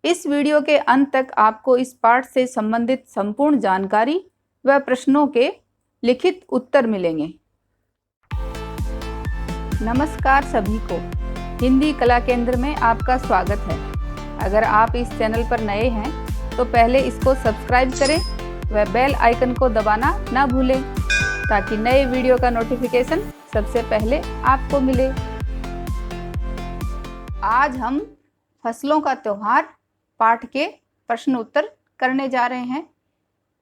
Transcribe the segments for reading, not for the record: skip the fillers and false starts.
इस वीडियो के अंत तक आपको इस पाठ से संबंधित संपूर्ण जानकारी व प्रश्नों के लिखित उत्तर मिलेंगे। नमस्कार सभी को, हिंदी कला केंद्र में आपका स्वागत है। अगर आप इस चैनल पर नए हैं तो पहले इसको सब्सक्राइब करें व बेल आइकन को दबाना ना भूलें ताकि नए वीडियो का नोटिफिकेशन सबसे पहले आपको मिले। आज हम फसलों का त्योहार पाठ के प्रश्न उत्तर करने जा रहे हैं।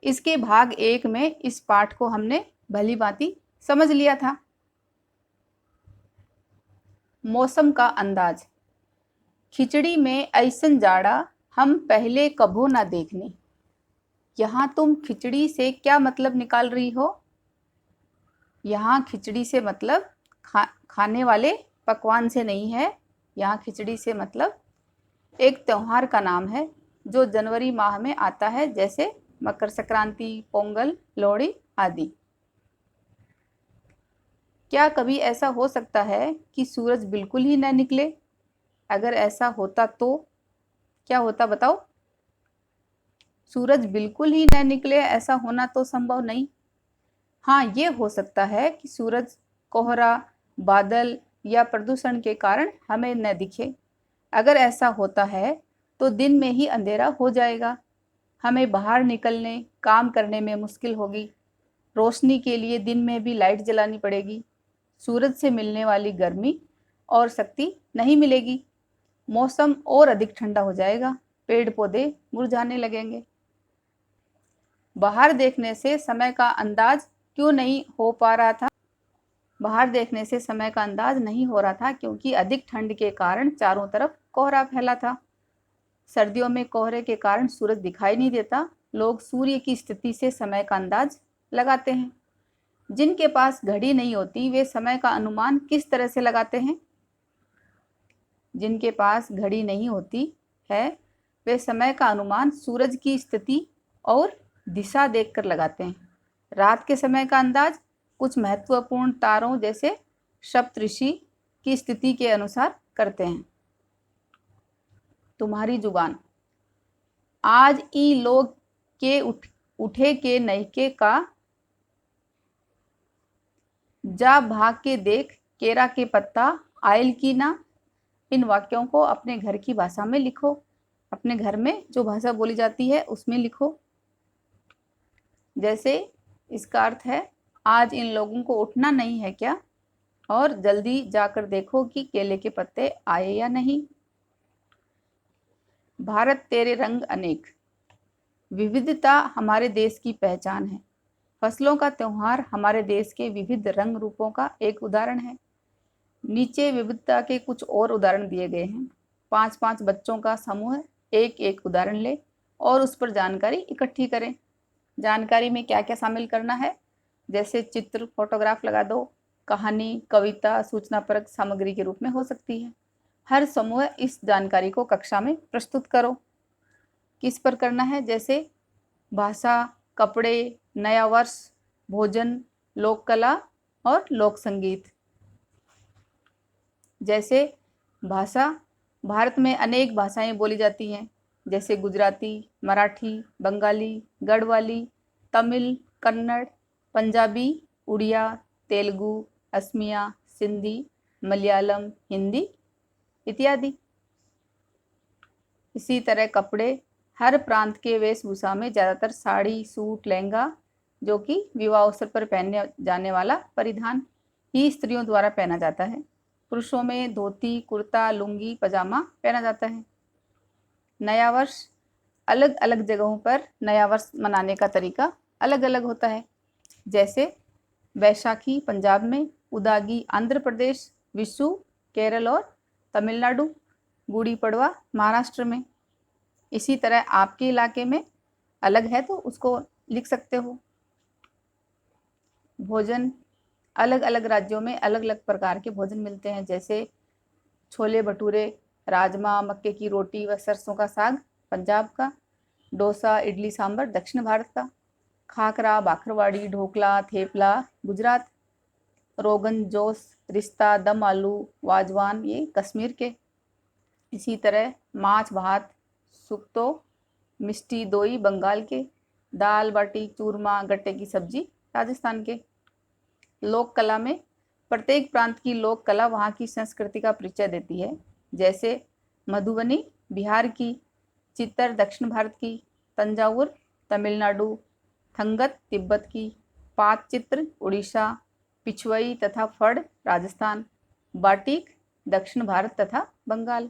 इसके भाग 1 में इस पाठ को हमने भली भांति समझ लिया था। मौसम का अंदाज। खिचड़ी में ऐसन जाड़ा हम पहले कभू ना देखने। यहाँ तुम खिचड़ी से क्या मतलब निकाल रही हो? यहाँ खिचड़ी से मतलब खाने वाले पकवान से नहीं है। यहाँ खिचड़ी से मतलब एक त्योहार का नाम है जो जनवरी माह में आता है, जैसे मकर संक्रांति, पोंगल, लोहड़ी आदि। क्या कभी ऐसा हो सकता है कि सूरज बिल्कुल ही न निकले? अगर ऐसा होता तो क्या होता बताओ? सूरज बिल्कुल ही न निकले, ऐसा होना तो संभव नहीं। हाँ, ये हो सकता है कि सूरज कोहरा, बादल या प्रदूषण के कारण हमें न दिखे। अगर ऐसा होता है तो दिन में ही अंधेरा हो जाएगा। हमें बाहर निकलने, काम करने में मुश्किल होगी। रोशनी के लिए दिन में भी लाइट जलानी पड़ेगी। सूरज से मिलने वाली गर्मी और शक्ति नहीं मिलेगी। मौसम और अधिक ठंडा हो जाएगा। पेड़ पौधे मुरझाने लगेंगे। बाहर देखने से समय का अंदाज क्यों नहीं हो पा रहा था? बाहर देखने से समय का अंदाज नहीं हो रहा था क्योंकि अधिक ठंड के कारण चारों तरफ कोहरा फैला था। सर्दियों में कोहरे के कारण सूरज दिखाई नहीं देता। लोग सूर्य की स्थिति से समय का अंदाज लगाते हैं। जिनके पास घड़ी नहीं होती वे समय का अनुमान किस तरह से लगाते हैं? जिनके पास घड़ी नहीं होती है वे समय का अनुमान सूरज की स्थिति और दिशा देखकर लगाते हैं। रात के समय का अंदाज कुछ महत्वपूर्ण तारों जैसे सप्तऋषि की स्थिति के अनुसार करते हैं। तुम्हारी जुबान। आज ई लोग के उठे के नयके का, जा भाग के देख केरा के पत्ता आयल की ना। इन वाक्यों को अपने घर की भाषा में लिखो। अपने घर में जो भाषा बोली जाती है उसमें लिखो। जैसे इसका अर्थ है, आज इन लोगों को उठना नहीं है क्या? और जल्दी जाकर देखो कि केले के पत्ते आए या नहीं। भारत तेरे रंग अनेक। विविधता हमारे देश की पहचान है। फसलों का त्योहार हमारे देश के विविध रंग रूपों का एक उदाहरण है। नीचे विविधता के कुछ और उदाहरण दिए गए हैं। 5-5 बच्चों का समूह एक एक उदाहरण ले और उस पर जानकारी इकट्ठी करें। जानकारी में क्या क्या शामिल करना है? जैसे चित्र, फोटोग्राफ लगा दो। कहानी, कविता, सूचनापरक सामग्री के रूप में हो सकती है। हर समूह इस जानकारी को कक्षा में प्रस्तुत करो। किस पर करना है? जैसे भाषा, कपड़े, नया वर्ष, भोजन, लोक कला और लोक संगीत। जैसे भाषा, भारत में अनेक भाषाएं बोली जाती हैं, जैसे गुजराती, मराठी, बंगाली, गढ़वाली, तमिल, कन्नड़, पंजाबी, उड़िया, तेलुगु, असमिया, सिंधी, मलयालम, हिंदी इत्यादि। इसी तरह कपड़े, हर प्रांत के वेशभूषा में ज़्यादातर साड़ी, सूट, लहंगा, जो कि विवाह अवसर पर पहनने जाने वाला परिधान ही स्त्रियों द्वारा पहना जाता है। पुरुषों में धोती, कुर्ता, लुंगी, पजामा पहना जाता है। नया वर्ष, अलग अलग जगहों पर नया वर्ष मनाने का तरीका अलग अलग होता है। जैसे बैसाखी पंजाब में, उदागी आंध्र प्रदेश, विशु केरल और तमिलनाडु, गुड़ी पड़वा महाराष्ट्र में। इसी तरह आपके इलाके में अलग है तो उसको लिख सकते हो। भोजन, अलग अलग राज्यों में अलग अलग प्रकार के भोजन मिलते हैं, जैसे छोले भटूरे, राजमा, मक्के की रोटी व सरसों का साग पंजाब का, डोसा, इडली सांभर दक्षिण भारत का, खाकरा, बाखरवाड़ी, ढोकला, थेपला गुजरात, रोगन जोश, रिश्ता, दम आलू, वाजवान ये कश्मीर के। इसी तरह माछ भात, सुक्तो मिष्टी दोई बंगाल के, दाल बाटी चूरमा गट्टे की सब्जी राजस्थान के। लोक कला में प्रत्येक प्रांत की लोक कला वहाँ की संस्कृति का परिचय देती है। जैसे मधुबनी बिहार की, चित्तर दक्षिण भारत की, तंजावुर तमिलनाडु, थंगत तिब्बत की, पात चित्र उड़ीसा, पिछवई तथा फड़ राजस्थान, बाटिक दक्षिण भारत तथा बंगाल।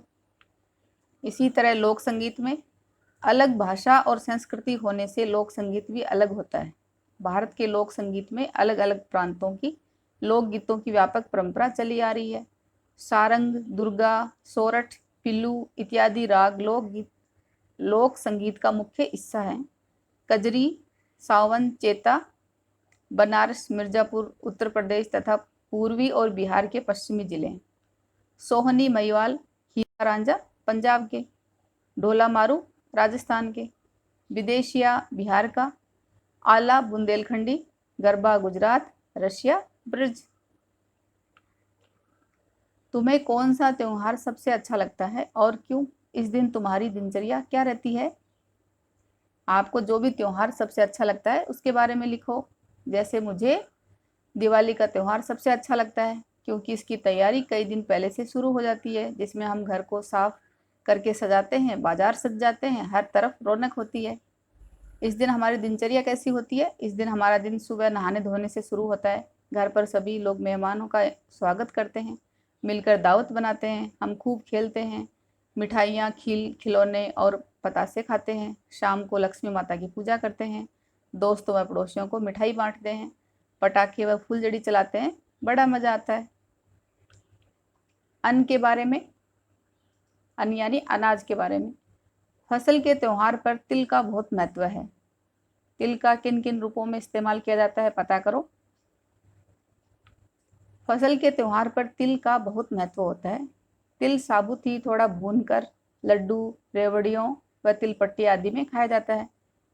इसी तरह लोक संगीत में अलग भाषा और संस्कृति होने से लोक संगीत भी अलग होता है। भारत के लोक संगीत में अलग अलग प्रांतों की लोकगीतों की व्यापक परंपरा चली आ रही है। सारंग, दुर्गा, सोरठ, पिल्लू इत्यादि राग लोकगीत लोक संगीत का मुख्य हिस्सा है। कजरी, सावन, चेता बनारस, मिर्जापुर उत्तर प्रदेश तथा पूर्वी और बिहार के पश्चिमी जिले। सोहनी महिवाल, हीरा रांझा पंजाब के, ढोला मारू राजस्थान के, विदेशिया बिहार का, आला बुंदेलखंडी, गरबा गुजरात, रशिया ब्रज। तुम्हें कौन सा त्योहार सबसे अच्छा लगता है और क्यों? इस दिन तुम्हारी दिनचर्या क्या रहती है? आपको जो भी त्योहार सबसे अच्छा लगता है उसके बारे में लिखो। जैसे मुझे दिवाली का त्यौहार सबसे अच्छा लगता है क्योंकि इसकी तैयारी कई दिन पहले से शुरू हो जाती है, जिसमें हम घर को साफ करके सजाते हैं, बाजार सज जाते हैं, हर तरफ रौनक होती है। इस दिन हमारी दिनचर्या कैसी होती है? इस दिन हमारा दिन सुबह नहाने धोने से शुरू होता है। घर पर सभी लोग मेहमानों का स्वागत करते हैं, मिलकर दावत बनाते हैं, हम खूब खेलते हैं, मिठाइयाँ खिलौने और पतासे खाते हैं। शाम को लक्ष्मी माता की पूजा करते हैं, दोस्तों व पड़ोसियों को मिठाई बांटते हैं, पटाखे व फुलझड़ी चलाते हैं, बड़ा मजा आता है। अन्न के बारे में, अन्न यानी अनाज के बारे में। फसल के त्योहार पर तिल का बहुत महत्व है। तिल का किन किन रूपों में इस्तेमाल किया जाता है पता करो। फसल के त्योहार पर तिल का बहुत महत्व होता है। तिल साबुत ही थोड़ा भूनकर लड्डू, रेवड़ियों व तिलपट्टी आदि में खाया जाता है।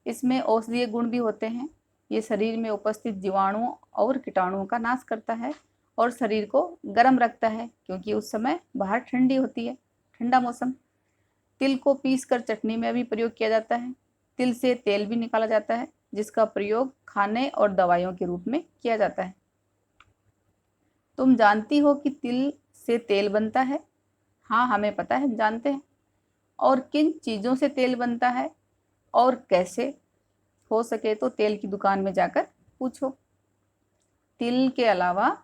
इसमें औषधीय गुण भी होते हैं। ये शरीर में उपस्थित जीवाणुओं और कीटाणुओं का नाश करता है और शरीर को गर्म रखता है क्योंकि उस समय बाहर ठंडी होती है, ठंडा मौसम। तिल को पीसकर चटनी में भी प्रयोग किया जाता है। तिल से तेल भी निकाला जाता है जिसका प्रयोग खाने और दवाइयों के रूप में किया जाता है। तुम जानती हो कि तिल से तेल बनता है? हाँ, हमें पता है, जानते हैं। और किन चीज़ों से तेल बनता है और कैसे? हो सके तो तेल की दुकान में जाकर पूछो। तिल के अलावा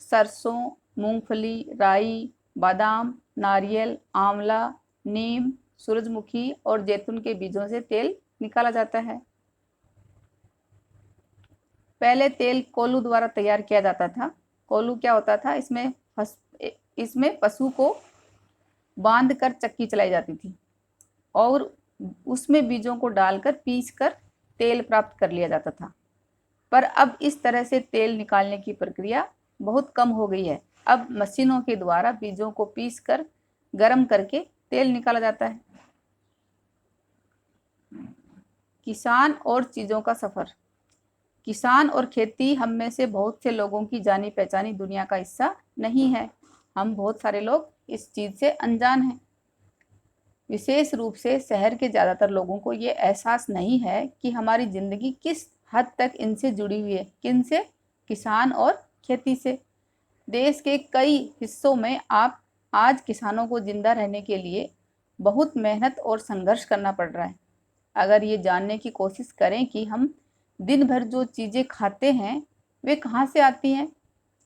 सरसों, मूंगफली, राई, बादाम, नारियल, आंवला, नीम, सूरजमुखी और जैतून के बीजों से तेल निकाला जाता है। पहले तेल कोल्हू द्वारा तैयार किया जाता था। कोल्हू क्या होता था? इसमें पशु को बांध कर चक्की चलाई जाती थी और उसमें बीजों को डालकर पीसकर तेल प्राप्त कर लिया जाता था। पर अब इस तरह से तेल निकालने की प्रक्रिया बहुत कम हो गई है। अब मशीनों के द्वारा बीजों को पीसकर गर्म करके तेल निकाला जाता है। किसान और चीज़ों का सफ़र। किसान और खेती हम में से बहुत से लोगों की जानी पहचानी दुनिया का हिस्सा नहीं है। हम बहुत सारे लोग इस चीज़ से अनजान हैं। विशेष रूप से शहर के ज़्यादातर लोगों को ये एहसास नहीं है कि हमारी ज़िंदगी किस हद तक इनसे जुड़ी हुई है। किन से? किसान और खेती से। देश के कई हिस्सों में आप आज किसानों को जिंदा रहने के लिए बहुत मेहनत और संघर्ष करना पड़ रहा है। अगर ये जानने की कोशिश करें कि हम दिन भर जो चीज़ें खाते हैं वे कहाँ से आती हैं,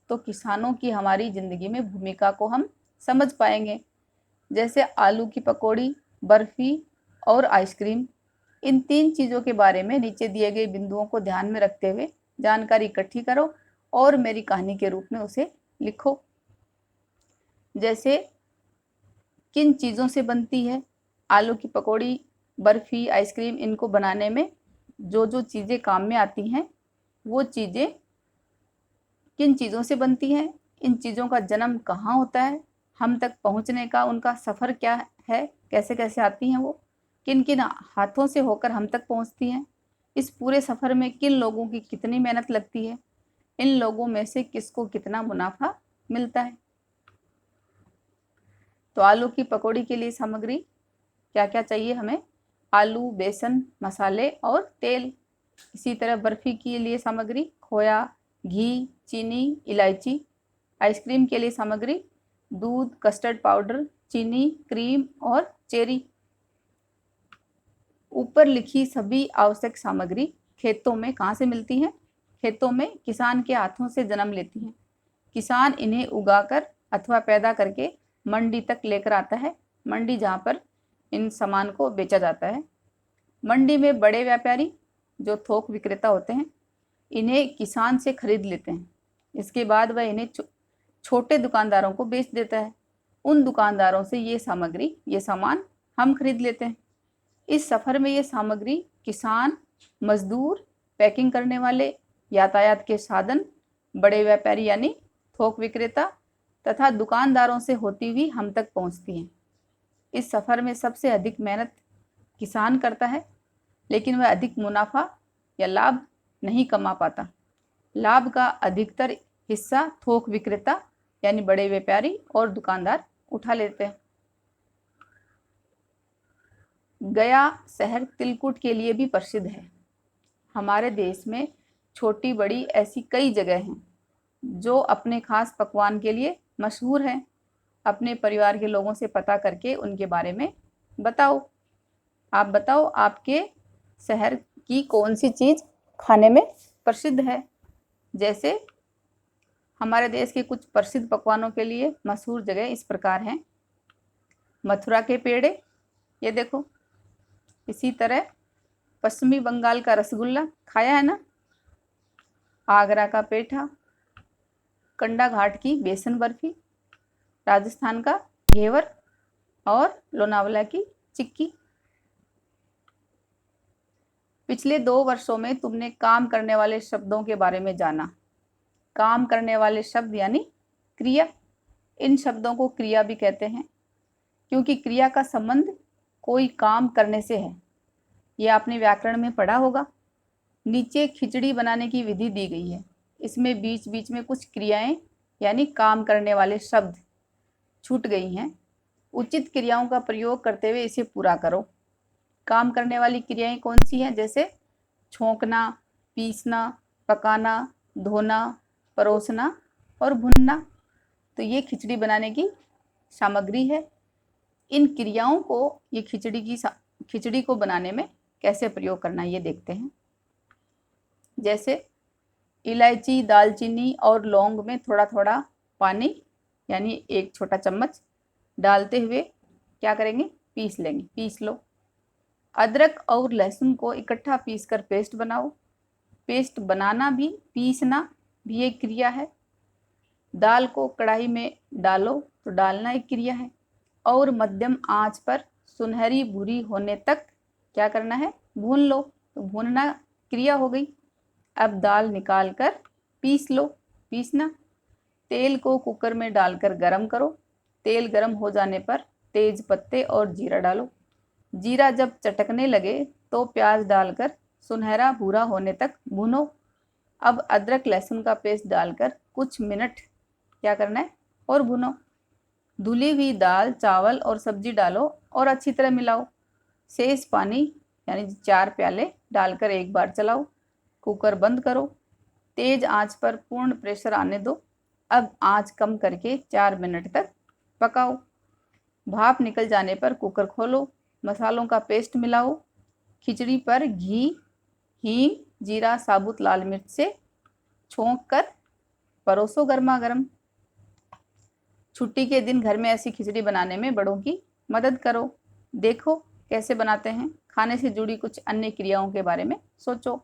तो किसानों की हमारी ज़िंदगी में भूमिका को हम समझ पाएंगे। जैसे आलू की पकौड़ी, बर्फ़ी और आइसक्रीम। इन 3 चीज़ों के बारे में नीचे दिए गए बिंदुओं को ध्यान में रखते हुए जानकारी इकट्ठी करो और मेरी कहानी के रूप में उसे लिखो। जैसे किन चीज़ों से बनती है आलू की पकौड़ी, बर्फ़ी, आइसक्रीम। इनको बनाने में जो जो चीज़ें काम में आती हैं वो चीज़ें किन चीज़ों से बनती हैं, इन चीज़ों का जन्म कहाँ होता है, हम तक पहुँचने का उनका सफ़र क्या है, कैसे कैसे आती हैं वो, किन किन हाथों से होकर हम तक पहुँचती हैं, इस पूरे सफ़र में किन लोगों की कितनी मेहनत लगती है, इन लोगों में से किसको कितना मुनाफा मिलता है। तो आलू की पकौड़ी के लिए सामग्री: क्या क्या चाहिए हमें? आलू, बेसन, मसाले और तेल। इसी तरह बर्फी के लिए सामग्री खोया, घी, चीनी, इलायची। आइसक्रीम के लिए सामग्री दूध, कस्टर्ड पाउडर, चीनी, क्रीम और चेरी। ऊपर लिखी सभी आवश्यक सामग्री खेतों में कहाँ से मिलती हैं? खेतों में किसान के हाथों से जन्म लेती हैं। किसान इन्हें उगाकर अथवा पैदा करके मंडी तक लेकर आता है, मंडी जहाँ पर इन सामान को बेचा जाता है। मंडी में बड़े व्यापारी जो थोक विक्रेता होते हैं, इन्हें किसान से खरीद लेते हैं। इसके बाद वह इन्हें छोटे दुकानदारों को बेच देता है। उन दुकानदारों से ये सामान हम खरीद लेते हैं। इस सफ़र में ये सामग्री किसान, मजदूर, पैकिंग करने वाले, यातायात के साधन, बड़े व्यापारी यानी थोक विक्रेता तथा दुकानदारों से होती हुई हम तक पहुंचती हैं। इस सफ़र में सबसे अधिक मेहनत किसान करता है, लेकिन वह अधिक मुनाफा या लाभ नहीं कमा पाता। लाभ का अधिकतर हिस्सा थोक विक्रेता यानी बड़े व्यापारी और दुकानदार उठा लेते हैं। गया शहर तिलकुट के लिए भी प्रसिद्ध है। हमारे देश में छोटी बड़ी ऐसी कई जगह हैं जो अपने खास पकवान के लिए मशहूर हैं। अपने परिवार के लोगों से पता करके उनके बारे में बताओ। आप बताओ आपके शहर की कौन सी चीज़ खाने में प्रसिद्ध है। जैसे हमारे देश के कुछ प्रसिद्ध पकवानों के लिए मशहूर जगह इस प्रकार हैं। मथुरा के पेड़े, ये देखो। इसी तरह पश्चिमी बंगाल का रसगुल्ला खाया है ना। आगरा का पेठा, कंडा घाट की बेसन बर्फी, राजस्थान का घेवर और लोनावला की चिक्की। पिछले 2 वर्षों में तुमने काम करने वाले शब्दों के बारे में जाना। काम करने वाले शब्द यानी क्रिया। इन शब्दों को क्रिया भी कहते हैं क्योंकि क्रिया का संबंध कोई काम करने से है। ये आपने व्याकरण में पढ़ा होगा। नीचे खिचड़ी बनाने की विधि दी गई है। इसमें बीच बीच में कुछ क्रियाएं यानी काम करने वाले शब्द छूट गई हैं। उचित क्रियाओं का प्रयोग करते हुए इसे पूरा करो। काम करने वाली क्रियाएं कौन सी हैं? जैसे छोंकना, पीसना, पकाना, धोना, परोसना और भुनना। तो ये खिचड़ी बनाने की सामग्री है। इन क्रियाओं को ये खिचड़ी को बनाने में कैसे प्रयोग करना ये देखते हैं। जैसे इलायची, दालचीनी और लौंग में थोड़ा थोड़ा पानी यानी 1 छोटा चम्मच डालते हुए क्या करेंगे? पीस लेंगे, पीस लो। अदरक और लहसुन को इकट्ठा पीसकर पेस्ट बनाओ। पेस्ट बनाना भी, पीसना भी एक क्रिया है। दाल को कढ़ाई में डालो तो डालना एक क्रिया है। और मध्यम आंच पर सुनहरी भूरी होने तक क्या करना है? भून लो। तो भूनना क्रिया हो गई। अब दाल निकाल कर पीस लो, पीसना। तेल को कुकर में डालकर गरम करो। तेल गरम हो जाने पर तेज पत्ते और जीरा डालो। जीरा जब चटकने लगे तो प्याज डालकर सुनहरा भूरा होने तक भूनो। अब अदरक लहसुन का पेस्ट डालकर कुछ मिनट क्या करना है? और भूनो। धुली हुई दाल, चावल और सब्जी डालो और अच्छी तरह मिलाओ। शेष पानी यानी 4 प्याले डालकर एक बार चलाओ। कुकर बंद करो। तेज आंच पर पूर्ण प्रेशर आने दो। अब आंच कम करके 4 मिनट तक पकाओ। भाप निकल जाने पर कुकर खोलो। मसालों का पेस्ट मिलाओ। खिचड़ी पर घी, हींग, जीरा, साबुत लाल मिर्च से छोंक कर परोसो गर्मा गर्म। छुट्टी के दिन घर में ऐसी खिचड़ी बनाने में बड़ों की मदद करो। देखो कैसे बनाते हैं। खाने से जुड़ी कुछ अन्य क्रियाओं के बारे में सोचो।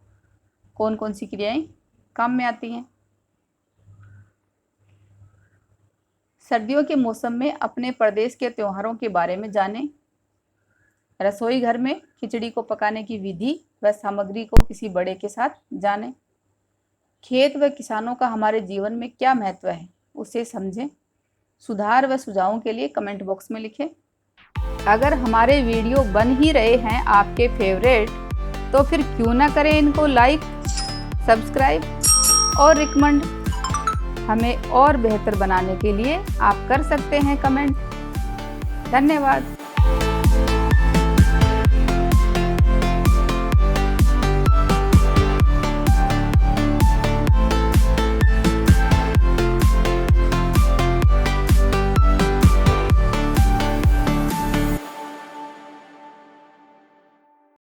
कौन कौन सी क्रियाएं काम में आती हैं। सर्दियों के मौसम में अपने प्रदेश के त्योहारों के बारे में जानें। रसोई घर में खिचड़ी को पकाने की विधि व सामग्री को किसी बड़े के साथ जानें। खेत व किसानों का हमारे जीवन में क्या महत्व है उसे समझें। सुधार व सुझावों के लिए कमेंट बॉक्स में लिखें। अगर हमारे वीडियो बन ही रहे हैं आपके फेवरेट, तो फिर क्यों ना करें इनको लाइक, सब्सक्राइब और रिकमेंड। हमें और बेहतर बनाने के लिए आप कर सकते हैं कमेंट। धन्यवाद।